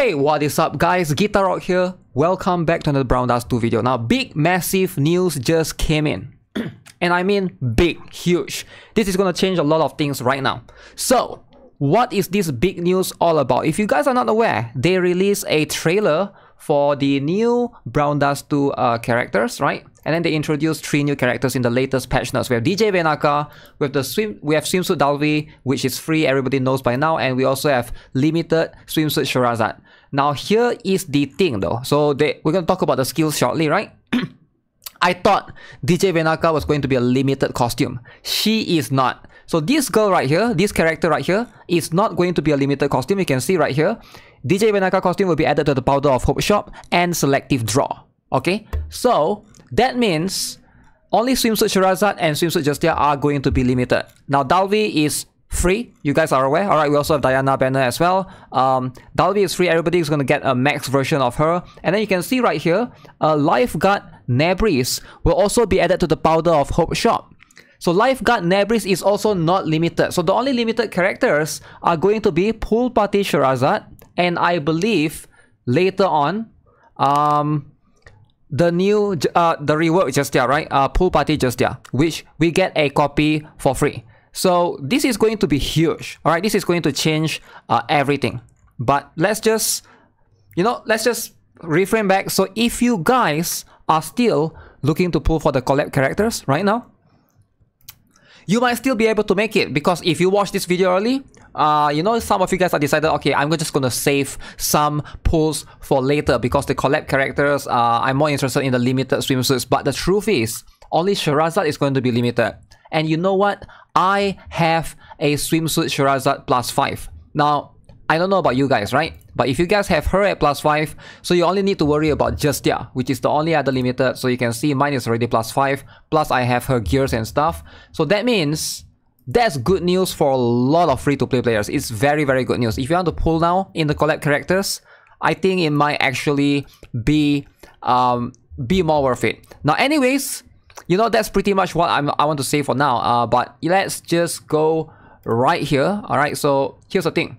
Hey, what is up guys, GuitarRock here. Welcome back to another Brown Dust 2 video. Now, big massive news just came in. And I mean big, huge. This is gonna change a lot of things right now. So, what is this big news all about? If you guys are not aware, they released a trailer for the new Brown Dust 2 characters, right? And then they introduced 3 new characters in the latest patch notes. We have DJ VENAKA, we have Swimsuit DALVI, which is free, everybody knows by now, and we also have limited Swimsuit Sherazad. Now here is the thing though. So we're going to talk about the skills shortly, right? I thought DJ VENAKA was going to be a limited costume. She is not. So this girl right here, this character right here, is not going to be a limited costume. You can see right here, DJ VENAKA costume will be added to the Powder of Hope shop and selective draw. Okay, so that means only Swimsuit Sherazad and Swimsuit Justia are going to be limited. Now DALVI is free, you guys are aware. Alright, we also have Diana banner as well. DALVI is free, everybody is going to get a max version of her. And then you can see right here, Lifeguard Nebris will also be added to the Powder of Hope shop. So Lifeguard Nebris is also not limited. So the only limited characters are going to be Pool Party Sherazad, and I believe later on, the new, the rework Justia, right? Pool Party Justia, which we get a copy for free. So this is going to be huge. All right, this is going to change everything. But let's just, let's just reframe back. So if you guys are still looking to pull for the collab characters right now, you might still be able to make it, because if you watch this video early, some of you guys are decided, okay, I'm just gonna save some pulls for later because the collab characters, I'm more interested in the limited swimsuits. But the truth is, only Sherazad is going to be limited. And you know what? I have a swimsuit Sherazad +5. Now, I don't know about you guys, right? But if you guys have her at +5, so you only need to worry about Justia, which is the only other limited. So you can see mine is already +5. Plus I have her gears and stuff. So that means that's good news for a lot of free-to-play players. It's very, very good news. If you want to pull now in the collab characters, I think it might actually be more worth it. Now, anyways, that's pretty much what I want to say for now. But let's just go right here. All right. So here's the thing.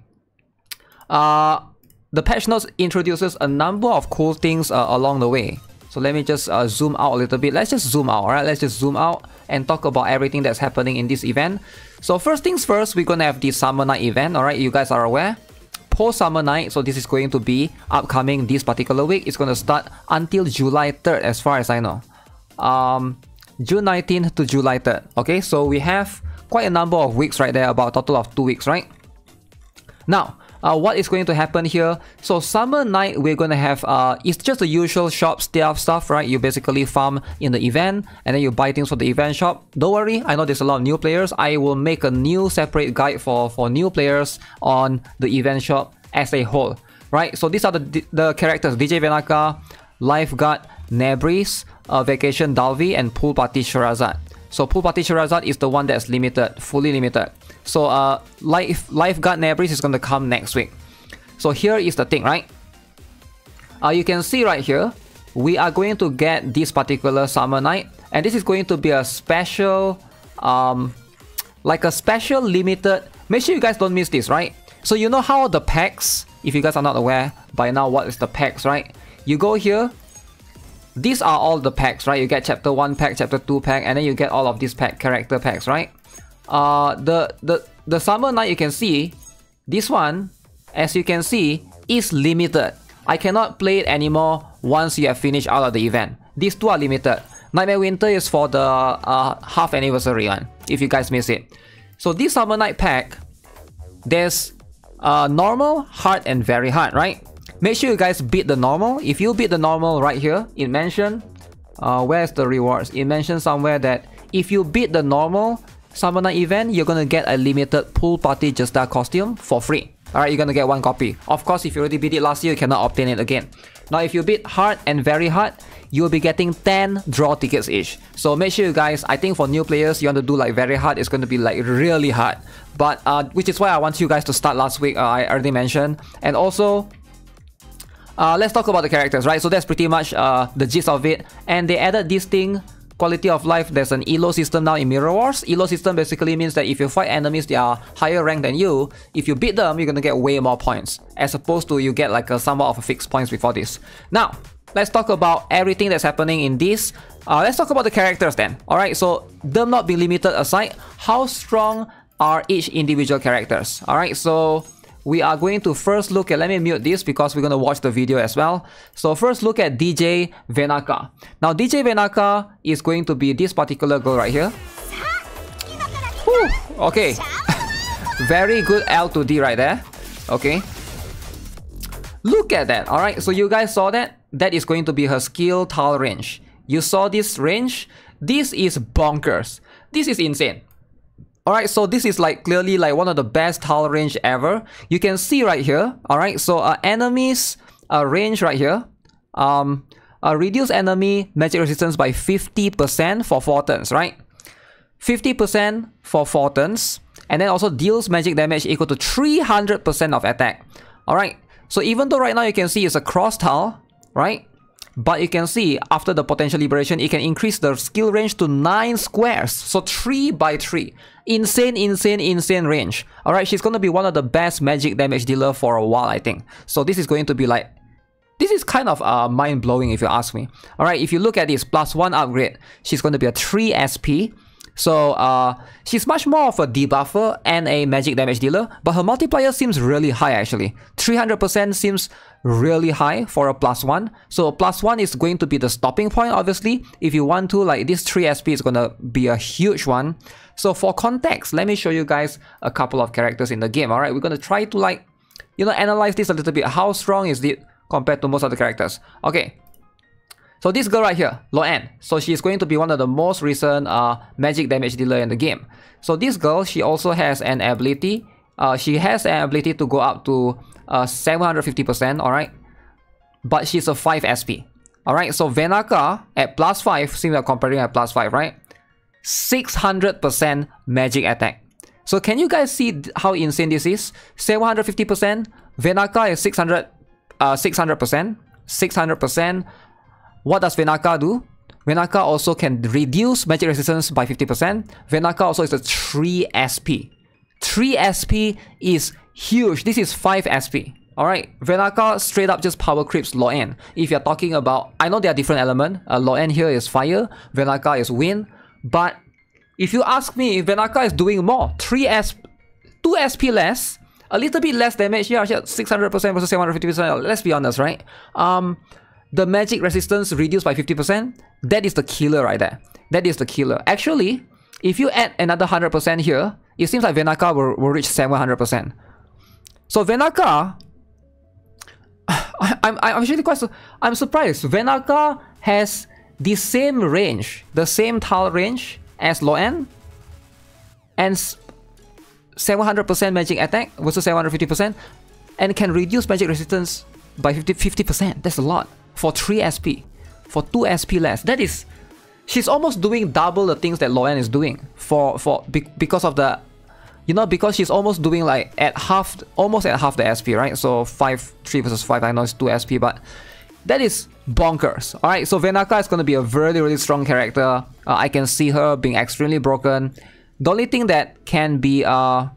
The patch notes introduces a number of cool things along the way. So let me just zoom out a little bit. Let's just zoom out, alright? Let's just zoom out and talk about everything that's happening in this event. So first things first, we're gonna have the Summer Night event, alright? You guys are aware. Post Summer Night, so this is going to be upcoming this particular week. It's gonna start until July 3rd, as far as I know. June 19th to July 3rd. Okay, so we have quite a number of weeks right there, about a total of 2 weeks, right? Now, what is going to happen here? So Summer Night, we're going to have, it's just the usual shop stuff, right? You basically farm in the event, and then you buy things for the event shop. Don't worry, I know there's a lot of new players. I will make a new separate guide for new players on the event shop as a whole, right? So these are the characters: DJ VENAKA, Lifeguard Nebris, Vacation DALVI, and Pool Party Sherazad. So Pool Party Sherazad is the one that's limited, fully limited. So Lifeguard Nebris is going to come next week. So here is the thing, right? You can see right here, we are going to get this particular Summer Night, and this is going to be a special, like a special limited. Make sure you guys don't miss this, right? So you know how the packs, if you guys are not aware by now what is the packs, right? You go here. These are all the packs, right? You get chapter 1 pack, chapter 2 pack, and then you get all of these character packs, right? The Summer Night, you can see, this one, as you can see, is limited. I cannot play it anymore once you have finished out of the event. These two are limited. Nightmare Winter is for the half anniversary one, if you guys miss it. So this Summer Night pack, there's normal, hard, and very hard, right? Make sure you guys beat the normal. If you beat the normal right here, it mentioned, where's the rewards? It mentioned somewhere that if you beat the normal Summer Night event, you're gonna get a limited Pool Party Justia costume for free. Alright, you're gonna get 1 copy. Of course, if you already beat it last year, you cannot obtain it again. Now, if you beat hard and very hard, you'll be getting 10 draw tickets each. So make sure you guys, I think for new players, you want to do like very hard, it's going to be like really hard. But, which is why I want you guys to start last week, I already mentioned. And also, let's talk about the characters, right? So that's pretty much the gist of it. And they added this thing quality of life, there's an elo system now in Mirror Wars. Elo system basically means that if you fight enemies that are higher rank than you, if you beat them, you're gonna get way more points, as opposed to you get like a somewhat of a fixed points before this. Now, let's talk about everything that's happening in this. Let's talk about the characters then. Alright, so them not being limited aside, how strong are each individual characters? Alright, so we are going to first look at, let me mute this because we're going to watch the video as well. So first look at DJ VENAKA. Now DJ VENAKA is going to be this particular girl right here. Whew, okay. Very good L to D right there. Okay. Look at that. Alright, so you guys saw that? That is going to be her skill tile range. You saw this range? This is bonkers. This is insane. Alright, so this is like clearly like one of the best tile range ever. You can see right here. Alright, so enemies range right here. Reduce enemy magic resistance by 50% for 4 turns, right? 50% for 4 turns. And then also deals magic damage equal to 300% of attack. Alright, so even though right now you can see it's a cross tile, right? But you can see after the potential liberation, it can increase the skill range to 9 squares. So 3 by 3. Insane, insane, insane range. Alright, she's going to be one of the best magic damage dealer for a while, I think. So this is going to be like... This is kind of mind-blowing if you ask me. Alright, if you look at this +1 upgrade, she's going to be a 3 SP. So she's much more of a debuffer and a magic damage dealer, but her multiplier seems really high actually. 300% seems really high for a +1. So +1 is going to be the stopping point, obviously. If you want to, like this 3 SP is going to be a huge one. So for context, let me show you guys a couple of characters in the game. Alright, we're going to try to like, you know, analyze this a little bit. How strong is it compared to most of the characters? Okay. So this girl right here, Loan. So she's going to be one of the most recent magic damage dealer in the game. So this girl, she also has an ability. She has an ability to go up to 750%, alright? But she's a 5 SP. Alright, so VENAKA at +5, since we're comparing at +5, right? 600% magic attack. So can you guys see how insane this is? 750%, VENAKA is 600%. 600%. What does VENAKA do? VENAKA also can reduce magic resistance by 50%. VENAKA also is a 3 SP. 3 SP is huge. This is 5 SP. Alright, VENAKA straight up just power creeps Loan. If you're talking about... I know there are different elements. Loan here is fire. VENAKA is wind. But if you ask me, if VENAKA is doing more, 2 SP less, a little bit less damage here, 600% versus 750%. Let's be honest, right? The magic resistance reduced by 50%, that is the killer right there. That is the killer. Actually, if you add another 100% here, it seems like VENAKA will reach 700%. So VENAKA, I'm actually I'm surprised. VENAKA has the same range, the same tile range as Loan, and 700% magic attack versus 750%, and can reduce magic resistance by 50%. That's a lot. For 3 SP, for 2 SP less. That is, she's almost doing double the things that Loan is doing because of the, you know, because she's almost doing like almost at half the SP, right? So 3 versus 5, I know it's 2 SP, but that is bonkers. Alright, so VENAKA is going to be a really, really strong character. I can see her being extremely broken. The only thing that can be, and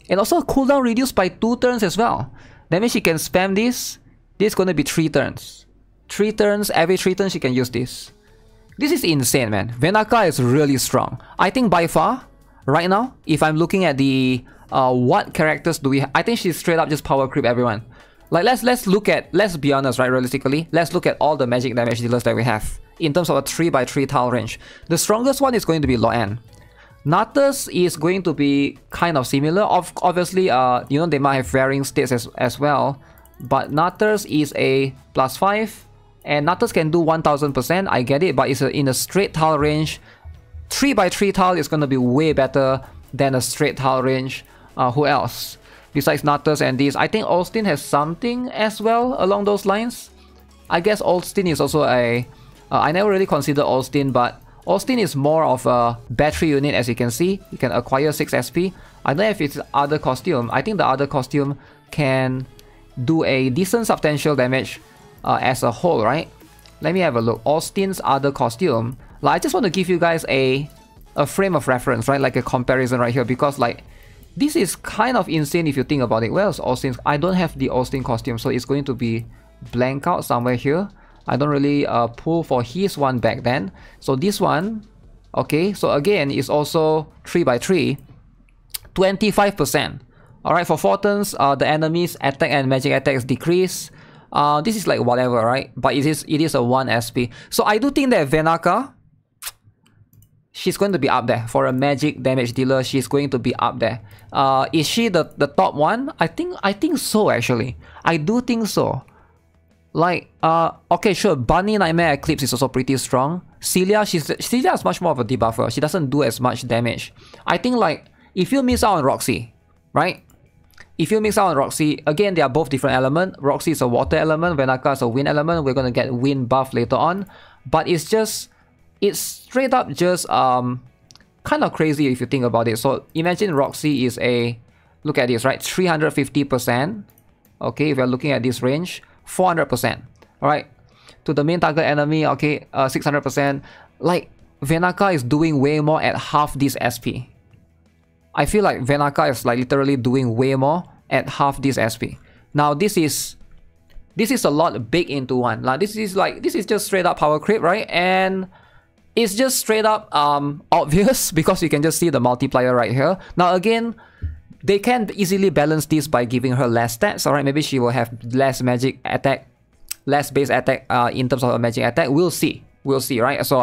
also cooldown reduced by 2 turns as well. That means she can spam this. This is going to be 3 turns. 3 turns, every 3 turns she can use this. This is insane, man. VENAKA is really strong. I think by far, right now, if I'm looking at the what characters do we have, I think she's straight up just power creep everyone. Like let's be honest, right, realistically, let's look at all the magic damage dealers that we have in terms of a 3 by 3 tile range. The strongest one is going to be Loan. Natus is going to be kind of similar. Obviously, you know, they might have varying states as well. But Natus is a +5, and Natus can do 1000%, I get it, but it's in a straight tile range. 3 by 3 tile is going to be way better than a straight tile range. Who else? Besides Natus and these, I think Austin has something as well along those lines. I guess Austin is also a... I never really considered Austin, but Austin is more of a battery unit, as you can see. You can acquire 6 SP. I don't know if it's other costume. I think the other costume can do a decent substantial damage as a whole, right? Let me have a look. Austin's other costume, Like, I just want to give you guys a frame of reference, right? Like a comparison right here, because like this is kind of insane if you think about it. Where's Austin's? I don't have the Austin costume, so it's going to be blank out somewhere here. I don't really pull for his one back then. So this one, okay, so again, it's also 3x3, 25%. Alright, for 4 turns, the enemy's attack and magic attacks decrease. This is like whatever, right? But it is a 1 SP. So I do think that VENAKA, she's going to be up there. For a magic damage dealer, she's going to be up there. Is she the top one? I think so, actually. I do think so. Like, okay, sure, Bunny Nightmare Eclipse is also pretty strong. Celia is much more of a debuffer. She doesn't do as much damage. I think, like, if you miss out on Roxy, right? If you mix out on Roxy, again, they are both different elements. Roxy is a water element, VENAKA is a wind element. We're going to get wind buff later on. But it's straight up just kind of crazy if you think about it. So imagine Roxy is look at this, right? 350%. Okay, if you're looking at this range, 400%. Alright, to the main target enemy, okay, 600%. Like, VENAKA is doing way more at half this SP. I feel like VENAKA is like literally doing way more at half this SP. Now this is a lot big into one. Like this is just straight up power creep, right? And it's just straight up obvious because you can just see the multiplier right here. Now again, they can easily balance this by giving her less stats. Alright, maybe she will have less magic attack, less base attack in terms of her magic attack. We'll see, right? So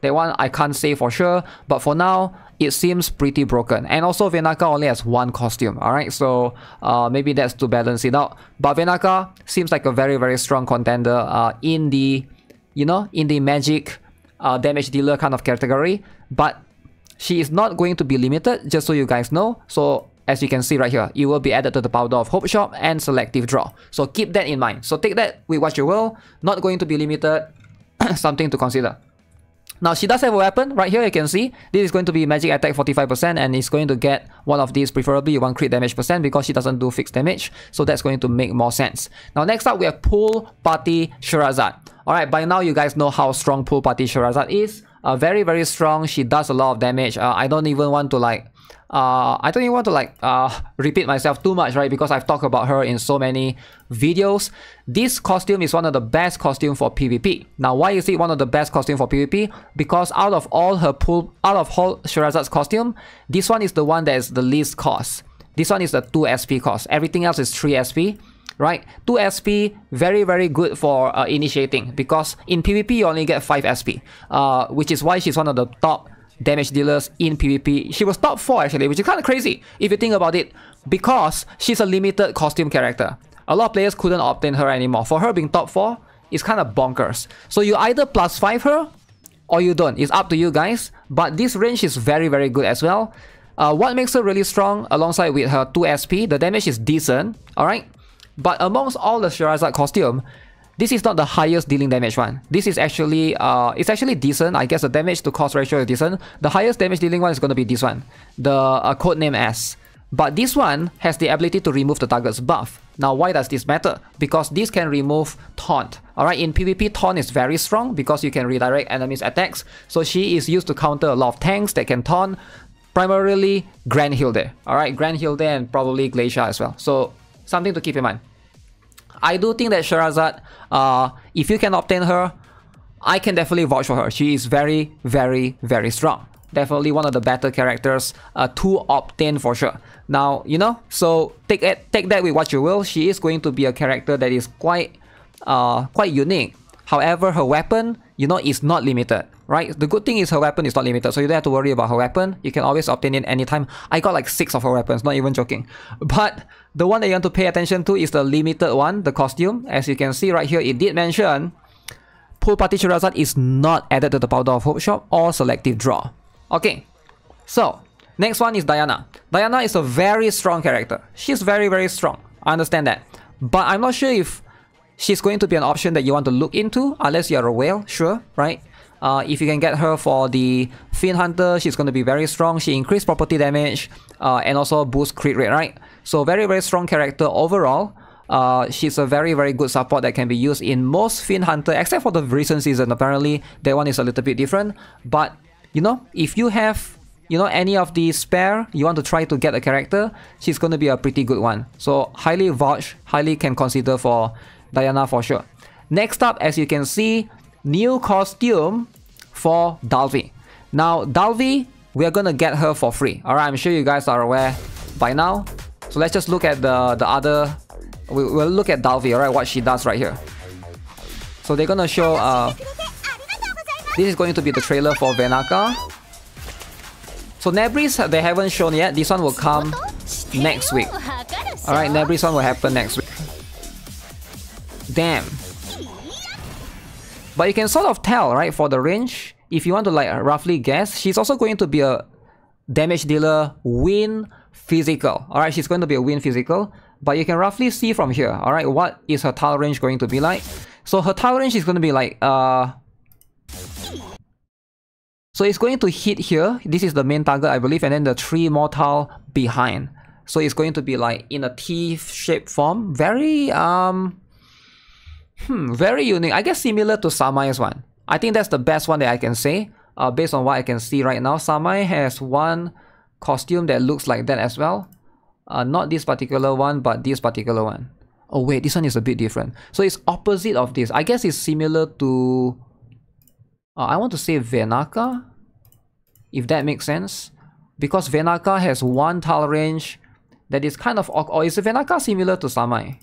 that one I can't say for sure, but for now it seems pretty broken. And also VENAKA only has 1 costume, alright? So maybe that's to balance it out. But VENAKA seems like a very, very strong contender in the, in the magic damage dealer kind of category. But she is not going to be limited, just so you guys know. So as you can see right here, it will be added to the Powder of Hope shop and selective draw. So keep that in mind. So take that with what you will. Not going to be limited. Something to consider. Now she does have a weapon right here. You can see this is going to be magic attack 45%, and it's going to get one of these, preferably 1 crit damage percent, because she doesn't do fixed damage. So that's going to make more sense. Now next up we have Pool Party Sherazad. Alright, by now you guys know how strong Pool Party Sherazad is. Very, very strong. She does a lot of damage. I don't even want to repeat myself too much, right? Because I've talked about her in so many videos. This costume is one of the best costumes for PvP. Now, why is it one of the best costumes for PvP? Because out of all Sherazad's costume, this one is the one that is the least cost. This one is the 2 SP cost. Everything else is 3 SP. Right, 2 SP, very, very good for initiating, because in PvP you only get 5 SP, which is why she's one of the top damage dealers in PvP. She was top 4 actually, which is kind of crazy if you think about it, because she's a limited costume character. A lot of players couldn't obtain her anymore. For her being top 4 is kind of bonkers. So you either +5 her or you don't. It's up to you guys. But this range is very, very good as well. What makes her really strong alongside with her 2 SP, the damage is decent, alright? But amongst all the Sherazad costume, this is not the highest dealing damage one. This is actually, it's actually decent. I guess the damage to cost ratio is decent. The highest damage dealing one is going to be this one, the codename S. But this one has the ability to remove the target's buff. Now, why does this matter? Because this can remove taunt. Alright, in PvP, taunt is very strong because you can redirect enemies' attacks. So she is used to counter a lot of tanks that can taunt, primarily Grand Hilde. Alright, Grand Hilde and probably Glacier as well. So something to keep in mind. I do think that Sherazad, if you can obtain her, I can definitely vouch for her. She is very, very, very strong. Definitely one of the better characters to obtain for sure. Now, so take that with what you will. She is going to be a character that is quite unique. However, her weapon, is not limited. Right? The good thing is her weapon is not limited, so you don't have to worry about her weapon. You can always obtain it anytime. I got like 6 of her weapons, not even joking. But the one that you want to pay attention to is the limited one, the costume. As you can see right here, it did mention Pool Party Sherazad is not added to the Powder of Hope shop or selective draw. Okay, so next one is Diana. Diana is a very strong character. She's very, very strong. I understand that. But I'm not sure if she's going to be an option that you want to look into, unless you're a whale, sure, right? If you can get her for the Fiend Hunter, she's going to be very strong. She increased property damage and also boosts crit rate, right? So very, very strong character overall. She's a very, very good support that can be used in most Fiend Hunter, except for the recent season. Apparently, that one is a little bit different. But, you know, if you have, you know, any of the spare, you want to try to get a character, she's going to be a pretty good one. So, highly vouch, highly can consider for Diana for sure. Next up, as you can see, new costume for DALVI. Now, DALVI, we are going to get her for free. Alright, I'm sure you guys are aware by now. So let's just look at the other... We'll look at DALVI, alright, what she does right here. So they're going to show... this is going to be the trailer for VENAKA. So Nebris, they haven't shown yet. This one will come next week. Alright, Nebris one will happen next week. Damn. But you can sort of tell, right, for the range, if you want to like roughly guess, she's also going to be a damage dealer, win physical. Alright, she's going to be a win physical. But you can roughly see from here, alright, what is her tile range going to be like. So her tile range is going to be like, so it's going to hit here. This is the main target, I believe, and then the 3 more tile behind. So it's going to be like in a T-shaped form. Very, very unique. I guess similar to Samai's one. I think that's the best one that I can say. Based on what I can see right now, Samai has one costume that looks like that as well. Not this particular one, but this particular one. Oh wait, this one is a bit different. So it's opposite of this. I guess it's similar to... I want to say VENAKA, if that makes sense. Because VENAKA has one tile range that is kind of... Or is VENAKA similar to Samai?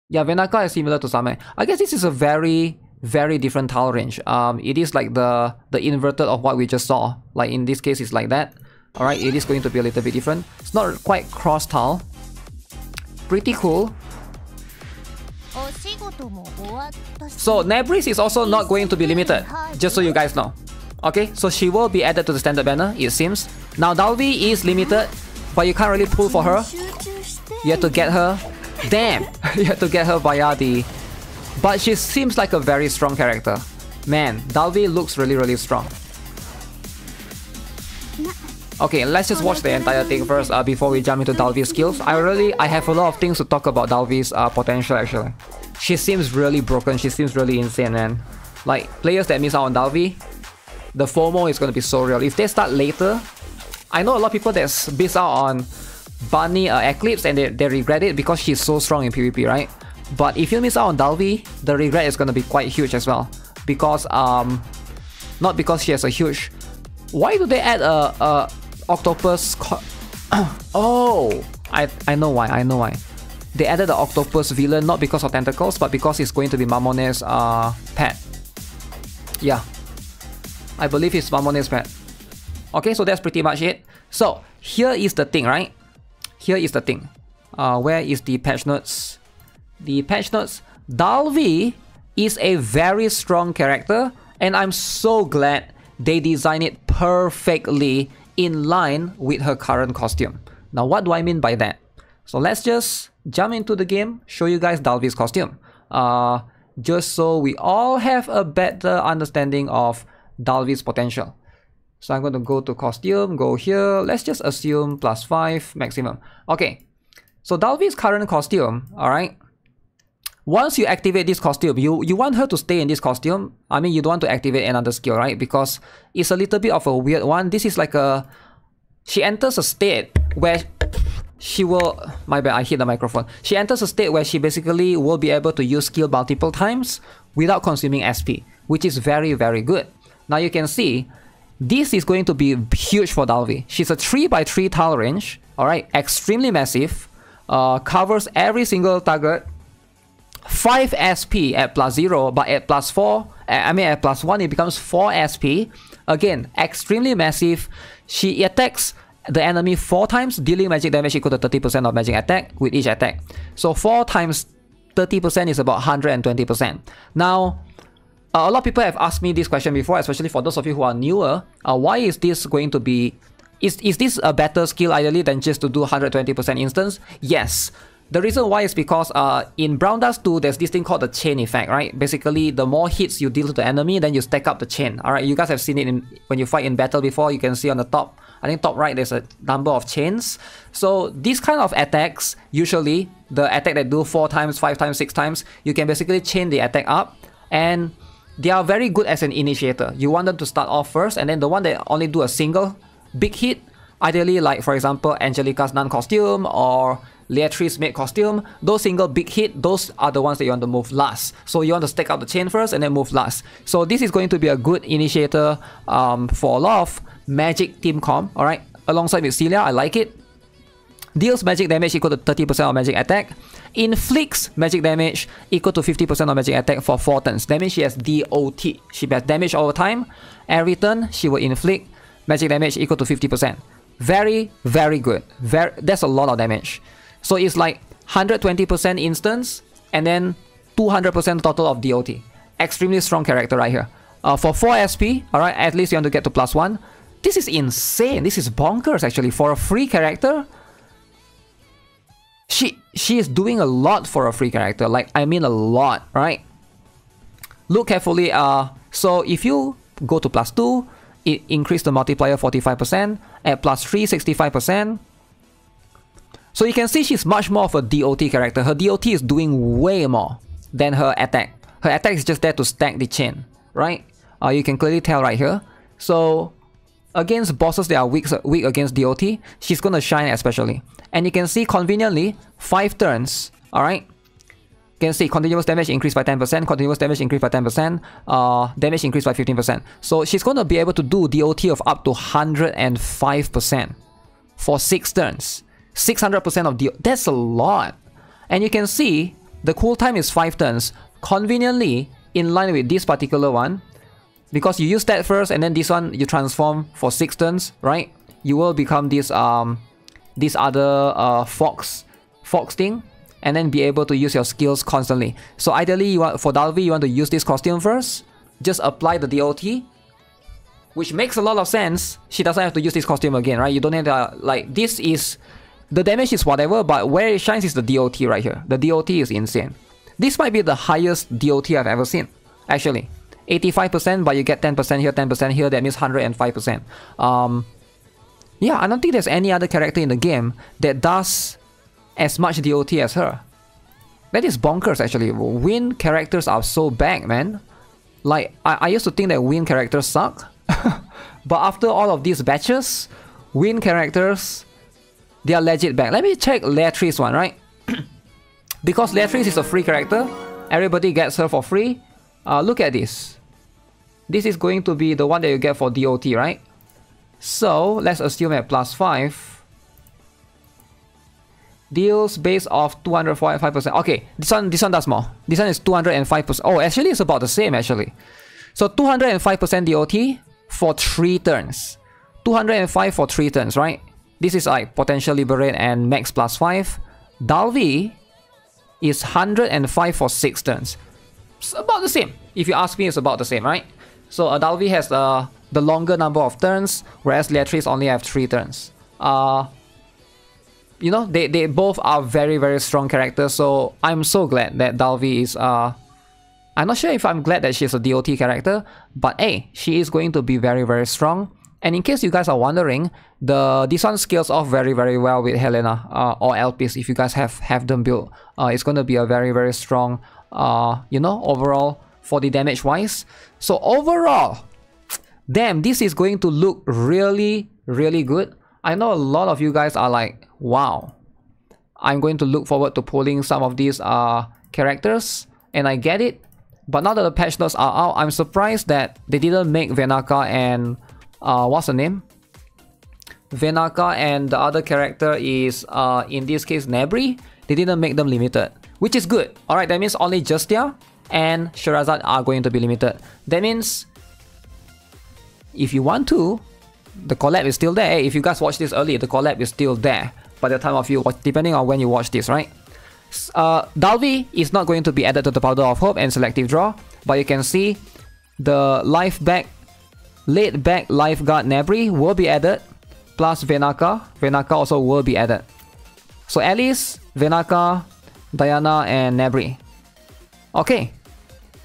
Yeah, VENAKA is similar to Samai. I guess this is a very, very different tile range. It is like the inverted of what we just saw. Like in this case, it's like that. Alright, it is going to be a little bit different. It's not quite cross tile. Pretty cool. So Nebris is also not going to be limited, just so you guys know. Okay, so she will be added to the standard banner, it seems. Now DALVI is limited, but you can't really pull for her. You have to get her. Damn! You have to get her via the... But she seems like a very strong character. Man, DALVI looks really, really strong. Okay, let's just watch the entire thing first before we jump into DALVI's skills. I have a lot of things to talk about DALVI's potential actually. She seems really broken, she seems really insane, man. Like, players that miss out on DALVI, the FOMO is going to be so real. If they start later, I know a lot of people that miss out on Bunny Eclipse and they regret it because she's so strong in PvP, right? But if you miss out on DALVI, the regret is going to be quite huge as well. Because, not because she has a huge... Why do they add a octopus... Oh! I know why, They added the octopus villain not because of tentacles, but because it's going to be Mamone's pet. Yeah. I believe it's Mamone's pet. Okay, so that's pretty much it. So, here is the thing, right? Here is the thing. Where is the patch notes? The patch notes. DALVI is a very strong character, and I'm so glad they designed it perfectly in line with her current costume. Now, what do I mean by that? So let's just jump into the game, show you guys DALVI's costume. Just so we all have a better understanding of DALVI's potential. So I'm going to go to costume, go here. Let's just assume +5 maximum. Okay, so DALVI's current costume, alright. Once you activate this costume, you want her to stay in this costume. I mean, you don't want to activate another skill, right? Because it's a little bit of a weird one. This is like a... She enters a state where she will... My bad, I hit the microphone. She enters a state where she basically will be able to use skill multiple times without consuming SP, which is very, very good. Now you can see, this is going to be huge for DALVI. She's a 3x3 tile range, alright? Extremely massive. Covers every single target. 5 SP at +0, but at +4, at +1 it becomes 4 SP. Again, extremely massive. She attacks the enemy 4 times, dealing magic damage equal to 30% of magic attack with each attack. So 4 times 30% is about 120%. Now, a lot of people have asked me this question before, especially for those of you who are newer. Why is this going to be... Is this a better skill ideally than just to do 120% instance? Yes. The reason why is because in Brown Dust 2, there's this thing called the chain effect, right? Basically, the more hits you deal to the enemy, then you stack up the chain. Alright, you guys have seen it when you fight in battle before. You can see on the top, I think top right, there's a number of chains. So these kind of attacks, usually, the attack that do 4 times, 5 times, 6 times, you can basically chain the attack up. And they are very good as an initiator. You want them to start off first, and then the one that only do a single big hit, ideally like, for example, Angelica's Nun costume or Leatrice's maid costume, those single big hit, those are the ones that you want to move last. So you want to stack up the chain first and then move last. So this is going to be a good initiator for a lot of magic team comp, alright? Alongside with Celia, I like it. Deals magic damage equal to 30% of magic attack. Inflicts magic damage equal to 50% of magic attack for 4 turns. That means she has DOT. She has damage over time. Every turn, she will inflict magic damage equal to 50%. Very, very good. That's a lot of damage. So it's like 120% instance and then 200% total of DOT. Extremely strong character right here. For 4 SP, alright, at least you want to get to +1. This is insane. This is bonkers actually. For a free character, she is doing a lot for a free character. Like, I mean a lot, right? Look carefully. So if you go to +2, it increased the multiplier 45%. At +3, 65%. So you can see she's much more of a DOT character. Her DOT is doing way more than her attack. Her attack is just there to stack the chain, right? You can clearly tell right here. So against bosses that are weak against DOT, she's gonna shine especially. And you can see conveniently 5 turns, alright? You can see continuous damage increased by 10%, continuous damage increased by 10%, damage increased by 15%. So she's gonna be able to do DOT of up to 105% for 6 turns. 600% of DOT, that's a lot. And you can see the cooltime is 5 turns, conveniently in line with this particular one. Because you use that first and then this one you transform for 6 turns, right? You will become this other fox thing and then be able to use your skills constantly. So ideally, for Dalvi, you want to use this costume first. Just apply the DOT, which makes a lot of sense. She doesn't have to use this costume again, right? You don't have to, like, this is... The damage is whatever, but where it shines is the DOT right here. The DOT is insane. This might be the highest DOT I've ever seen, actually. 85%, but you get 10% here, 10% here, that means 105%. Yeah, I don't think there's any other character in the game that does as much DOT as her. That is bonkers, actually. Win characters are so bad, man. Like, I used to think that win characters suck. But after all of these batches, win characters, they are legit back. Let me check Leatrice one, right? Because Leatrice is a free character, everybody gets her for free. Look at this. This is going to be the one that you get for DOT, right? So let's assume at +5. Deals base of 245%. Okay, this one does more. This one is 205%. Oh, actually it's about the same actually. So 205% DOT for 3 turns. 205 for 3 turns, right? This is like Potential Liberate and Max +5. Dalvi is 105 for 6 turns. It's about the same. If you ask me, it's about the same, right? So Dalvi has the longer number of turns, whereas Leatrice only have 3 turns. You know, they both are very, very strong characters, so I'm so glad that Dalvi is... I'm not sure if I'm glad that she's a DOT character, but hey, she is going to be very, very strong. And in case you guys are wondering, this one scales off very, very well with Helena or Elpis if you guys have them built. It's going to be a very, very strong, you know, overall for the damage wise. So overall, damn, this is going to look really, really good. I know a lot of you guys are like, wow, I'm going to look forward to pulling some of these characters, and I get it. But now that the patch notes are out, I'm surprised that they didn't make VENAKA and what's the name? VENAKA and the other character is in this case Nebri. They didn't make them limited, which is good. Alright, that means only Justia and Sherazad are going to be limited. That means if you want to, the collab is still there. Hey, if you guys watch this early, the collab is still there by the time of you watch, depending on when you watch this, right? Dalvi is not going to be added to the Powder of Hope and Selective Draw, but you can see the Laid Back Lifeguard Nebri will be added, plus VENAKA. VENAKA also will be added. So Alice, Venaka, Diana, and Nebri. Okay.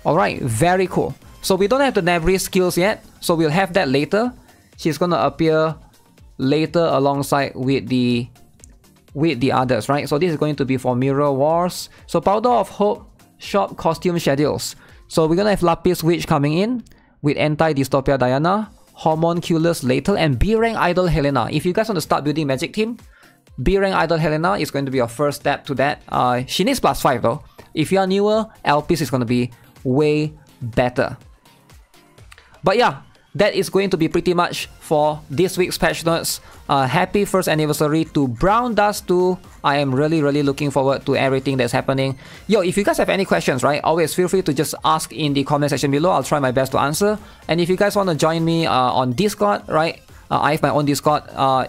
Alright, very cool. So we don't have the Nebri skills yet, so we'll have that later. She's gonna appear later alongside with the others, right? So this is going to be for Mirror Wars. So Powder of Hope shop costume schedules. So we're gonna have Lapis Witch coming in with Anti-Dystopia Diana, Homunculus later, and B-Rank Idol Helena. If you guys want to start building Magic Team, B-Rank Idol Helena is going to be your first step to that. She needs +5 though. If you are newer, LPs is going to be way better. But yeah, that is going to be pretty much for this week's patch notes. Happy first anniversary to Brown Dust 2. I am really looking forward to everything that's happening. Yo, if you guys have any questions, right, always feel free to just ask in the comment section below. I'll try my best to answer. And if you guys want to join me on Discord, right, I have my own Discord.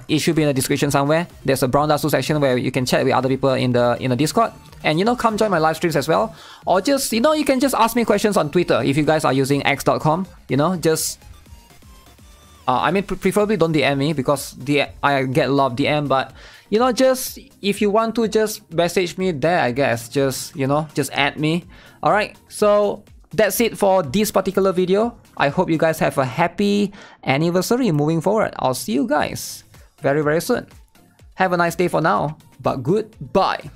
It should be in the description somewhere. There's a Brown Dust 2 section where you can chat with other people in the Discord. And you know, come join my live streams as well. Or just, you know, you can just ask me questions on Twitter if you guys are using x.com. You know, just I mean, preferably don't DM me because I get a lot of DM, but you know, just if you want to just message me there, I guess, just, you know, just add me. Alright, so that's it for this particular video. I hope you guys have a happy anniversary moving forward. I'll see you guys very soon. Have a nice day for now, but goodbye.